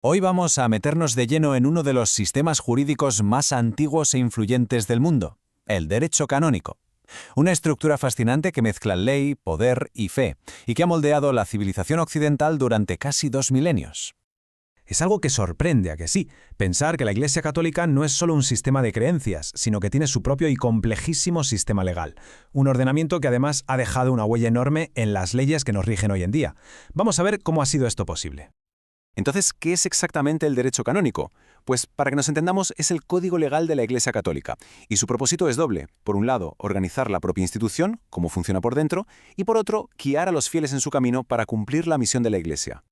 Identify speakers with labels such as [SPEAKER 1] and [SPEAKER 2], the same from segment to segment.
[SPEAKER 1] Hoy vamos a meternos de lleno en uno de los sistemas jurídicos más antiguos e influyentes del mundo, el derecho canónico. Una estructura fascinante que mezcla ley, poder y fe, y que ha moldeado la civilización occidental durante casi 2 milenios.
[SPEAKER 2] Es algo que sorprende, ¿a que sí? Pensar que la Iglesia Católica no es solo un sistema de creencias, sino que tiene su propio y complejísimo sistema legal. Un ordenamiento que además ha dejado una huella enorme en las leyes que nos rigen hoy en día. Vamos a ver cómo ha sido esto posible.
[SPEAKER 1] Entonces, ¿qué es exactamente el derecho canónico? Pues, para que nos entendamos, es el código legal de la Iglesia Católica, y su propósito es doble. Por un lado, organizar la propia institución, cómo funciona por dentro, y por otro, guiar a los fieles en su camino para cumplir la misión de la Iglesia.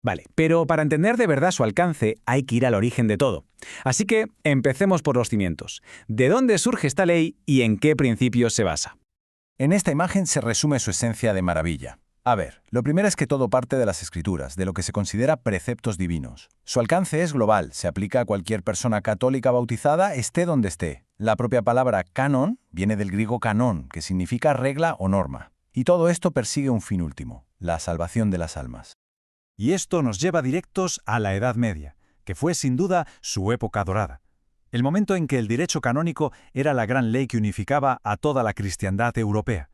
[SPEAKER 2] Vale, pero para entender de verdad su alcance hay que ir al origen de todo. Así que empecemos por los cimientos. ¿De dónde surge esta ley y en qué principios se basa?
[SPEAKER 3] En esta imagen se resume su esencia de maravilla. A ver, lo primero es que todo parte de las Escrituras, de lo que se considera preceptos divinos. Su alcance es global, se aplica a cualquier persona católica bautizada, esté donde esté. La propia palabra canon viene del griego canón, que significa regla o norma. Y todo esto persigue un fin último, la salvación de las almas.
[SPEAKER 4] Y esto nos lleva directos a la Edad Media, que fue sin duda su época dorada. El momento en que el derecho canónico era la gran ley que unificaba a toda la cristiandad europea.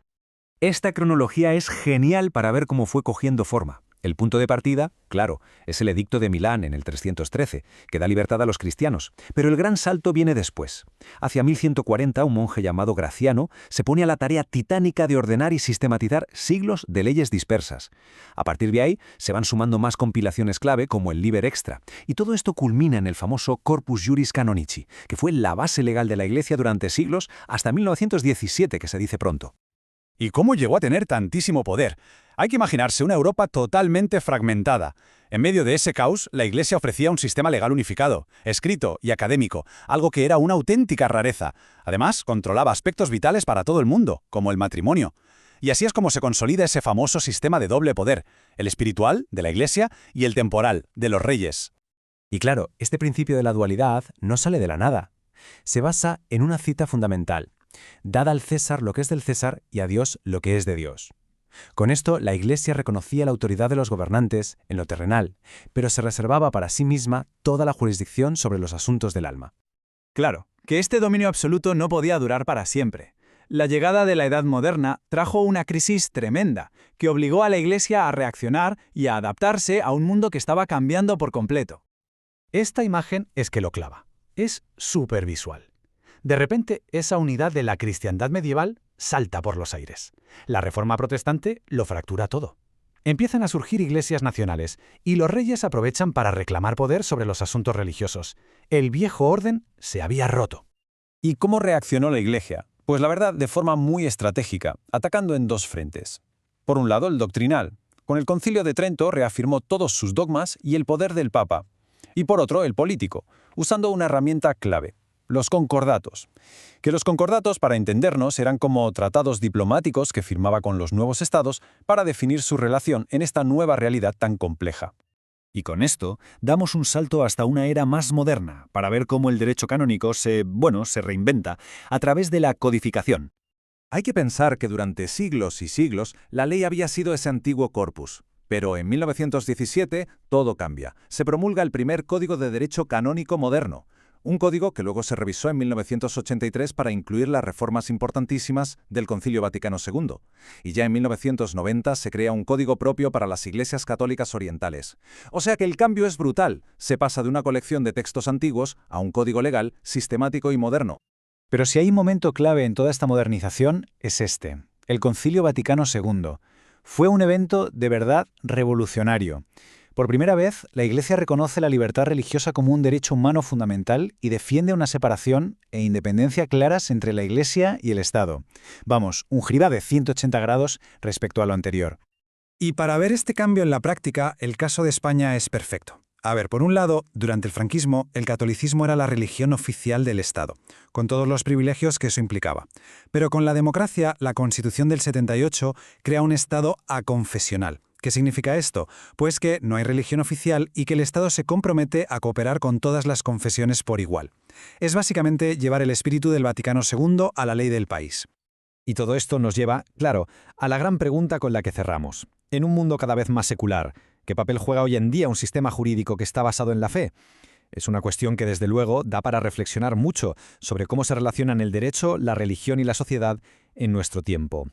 [SPEAKER 2] Esta cronología es genial para ver cómo fue cogiendo forma. El punto de partida, claro, es el Edicto de Milán en el 313, que da libertad a los cristianos, pero el gran salto viene después. Hacia 1140, un monje llamado Graciano se pone a la tarea titánica de ordenar y sistematizar siglos de leyes dispersas. A partir de ahí, se van sumando más compilaciones clave como el Liber Extra, y todo esto culmina en el famoso Corpus Juris Canonici, que fue la base legal de la Iglesia durante siglos, hasta 1917, que se dice pronto.
[SPEAKER 4] ¿Y cómo llegó a tener tantísimo poder? Hay que imaginarse una Europa totalmente fragmentada. En medio de ese caos, la Iglesia ofrecía un sistema legal unificado, escrito y académico, algo que era una auténtica rareza. Además, controlaba aspectos vitales para todo el mundo, como el matrimonio. Y así es como se consolida ese famoso sistema de doble poder, el espiritual, de la Iglesia, y el temporal, de los reyes.
[SPEAKER 2] Y claro, este principio de la dualidad no sale de la nada. Se basa en una cita fundamental. Dad al César lo que es del César y a Dios lo que es de Dios. Con esto, la Iglesia reconocía la autoridad de los gobernantes en lo terrenal, pero se reservaba para sí misma toda la jurisdicción sobre los asuntos del alma.
[SPEAKER 5] Claro, que este dominio absoluto no podía durar para siempre. La llegada de la Edad Moderna trajo una crisis tremenda, que obligó a la Iglesia a reaccionar y a adaptarse a un mundo que estaba cambiando por completo. Esta imagen es que lo clava. Es súper visual. De repente, esa unidad de la cristiandad medieval salta por los aires. La Reforma protestante lo fractura todo. Empiezan a surgir iglesias nacionales, y los reyes aprovechan para reclamar poder sobre los asuntos religiosos. El viejo orden se había roto.
[SPEAKER 1] ¿Y cómo reaccionó la Iglesia? Pues la verdad, de forma muy estratégica, atacando en dos frentes. Por un lado, el doctrinal. Con el Concilio de Trento reafirmó todos sus dogmas y el poder del Papa. Y por otro, el político, usando una herramienta clave: los concordatos. Que los concordatos, para entendernos, eran como tratados diplomáticos que firmaba con los nuevos estados para definir su relación en esta nueva realidad tan compleja.
[SPEAKER 4] Y con esto, damos un salto hasta una era más moderna, para ver cómo el derecho canónico se reinventa a través de la codificación. Hay que pensar que durante siglos y siglos la ley había sido ese antiguo corpus. Pero en 1917 todo cambia. Se promulga el primer Código de Derecho Canónico moderno. Un código que luego se revisó en 1983 para incluir las reformas importantísimas del Concilio Vaticano II. Y ya en 1990 se crea un código propio para las iglesias católicas orientales. O sea que el cambio es brutal. Se pasa de una colección de textos antiguos a un código legal, sistemático y moderno.
[SPEAKER 5] Pero si hay un momento clave en toda esta modernización, es este, el Concilio Vaticano II. Fue un evento de verdad revolucionario. Por primera vez, la Iglesia reconoce la libertad religiosa como un derecho humano fundamental y defiende una separación e independencia claras entre la Iglesia y el Estado. Vamos, un giro de 180 grados respecto a lo anterior.
[SPEAKER 2] Y para ver este cambio en la práctica, el caso de España es perfecto. A ver, por un lado, durante el franquismo, el catolicismo era la religión oficial del Estado, con todos los privilegios que eso implicaba. Pero con la democracia, la Constitución del 78 crea un Estado aconfesional. ¿Qué significa esto? Pues que no hay religión oficial y que el Estado se compromete a cooperar con todas las confesiones por igual. Es básicamente llevar el espíritu del Vaticano II a la ley del país.
[SPEAKER 6] Y todo esto nos lleva, claro, a la gran pregunta con la que cerramos. En un mundo cada vez más secular, ¿Qué papel juega hoy en día un sistema jurídico que está basado en la fe? Es una cuestión que desde luego da para reflexionar mucho sobre cómo se relacionan el derecho, la religión y la sociedad en nuestro tiempo.